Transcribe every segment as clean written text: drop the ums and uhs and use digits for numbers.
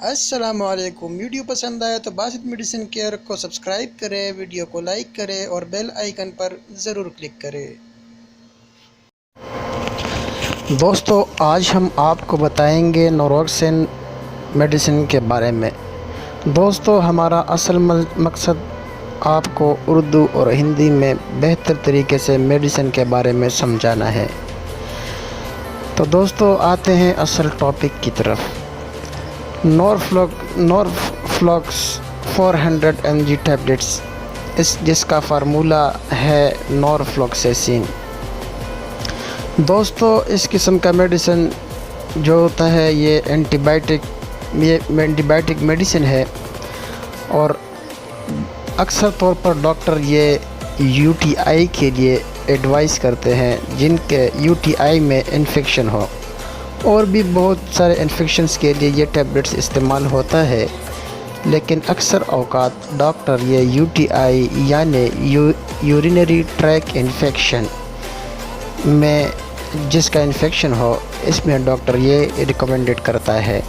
السلام علیکم۔ ویڈیو پسند آیا تو باسط میڈیسن کیئر کو سبسکرائب کریں، ویڈیو کو لائک کریں اور بیل آئیکن پر ضرور کلک کریں۔ دوستو، آج ہم آپ کو بتائیں گے نوروکسین میڈیسن کے بارے میں۔ دوستو، ہمارا اصل مقصد آپ کو اردو اور ہندی میں بہتر طریقے سے میڈیسن کے بارے میں سمجھانا ہے۔ تو دوستو، آتے ہیں اصل ٹاپک کی طرف۔ نورفلوکس 400 mg ٹیبلٹس، جس کا فارمولہ ہے نورفلوکسیسین۔ دوستو، اس قسم کا میڈیسن جو ہوتا ہے یہ اینٹی بائیوٹک میڈیسن ہے، اور اکثر طور پر ڈاکٹر یہ یو ٹی آئی کے لیے ایڈوائز کرتے ہیں، جن کے یو ٹی آئی میں انفیکشن ہو، اور بھی بہت سارے انفیکشنز کے لیے یہ ٹیبلٹس استعمال ہوتا ہے۔ لیکن اکثر اوقات ڈاکٹر یہ یو ٹی آئی یعنی یورینری ٹریک انفیکشن میں جس کا انفیکشن ہو، اس میں ڈاکٹر یہ ریکمینڈڈ کرتا ہے۔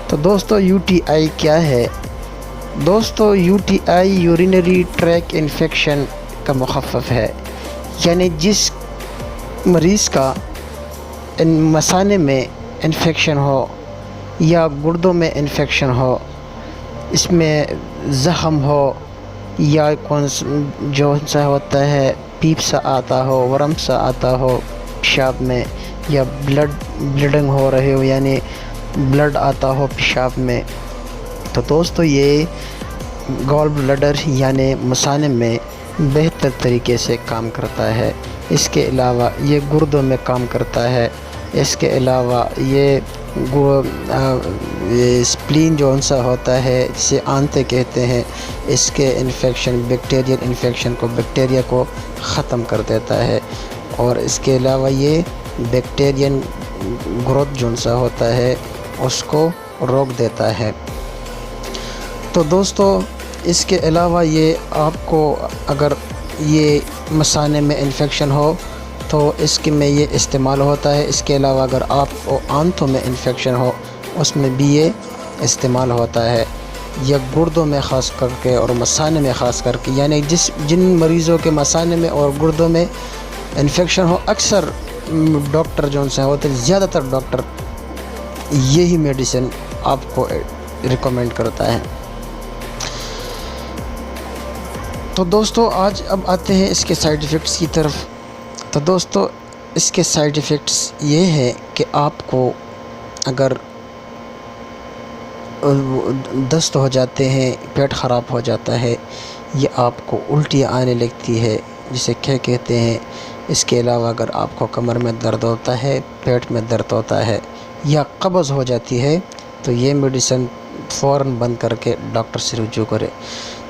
تو دوستو، یو ٹی آئی کیا ہے؟ دوستو، U T I urinary track infection کا مخفف ہے، یعنی جس مریض کا مثانے میں انفیکشن ہو یا گردوں میں انفیکشن ہو، اس میں زخم ہو یا جو سا ہوتا ہے پیپ سا آتا ہو، ورم سا آتا ہو پیشاب میں، یا بلیڈنگ ہو رہے ہو یعنی بلڈ آتا ہو پیشاب میں، تو دوستو یہ گال بلیڈر یعنی مثانے میں بہتر طریقے سے کام کرتا ہے۔ اس کے علاوہ یہ گردوں میں کام کرتا ہے۔ اس کے علاوہ یہ اسپلین جو سا ہوتا ہے، جسے آنتے کہتے ہیں، اس کے انفیکشن بیکٹیریل انفیکشن بیکٹیریا کو ختم کر دیتا ہے، اور اس کے علاوہ یہ بیکٹیرین گروتھ جو سا ہوتا ہے اس کو روک دیتا ہے۔ تو دوستو، اس کے علاوہ یہ آپ کو اگر یہ مثانے میں انفیکشن ہو تو اس کے میں یہ استعمال ہوتا ہے۔ اس کے علاوہ اگر آپ کو آنتوں میں انفیکشن ہو، اس میں بھی یہ استعمال ہوتا ہے، یا گردوں میں خاص کر کے اور مثانے میں خاص کر کے، یعنی جن مریضوں کے مثانے میں اور گردوں میں انفیکشن ہو، اکثر ڈاکٹر جو سے ہوتے ہیں، زیادہ تر ڈاکٹر یہی میڈیسن آپ کو ریکمینڈ کرتا ہے۔ تو دوستو، آج اب آتے ہیں اس کے سائیڈ ایفیکٹس کی طرف۔ تو دوستو، اس کے سائیڈ ایفیکٹس یہ ہے کہ آپ کو اگر دست ہو جاتے ہیں، پیٹ خراب ہو جاتا ہے، یا آپ کو الٹیاں آنے لگتی ہے جسے کہتے ہیں، اس کے علاوہ اگر آپ کو کمر میں درد ہوتا ہے، پیٹ میں درد ہوتا ہے، یا قبض ہو جاتی ہے، تو یہ میڈیسن فوراً بند کر کے ڈاکٹر سے رجوع کرے۔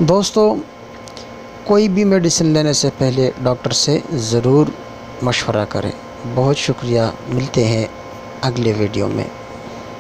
دوستو، کوئی بھی میڈیسن لینے سے پہلے ڈاکٹر سے ضرور مشورہ کریں۔ بہت شکریہ، ملتے ہیں اگلے ویڈیو میں۔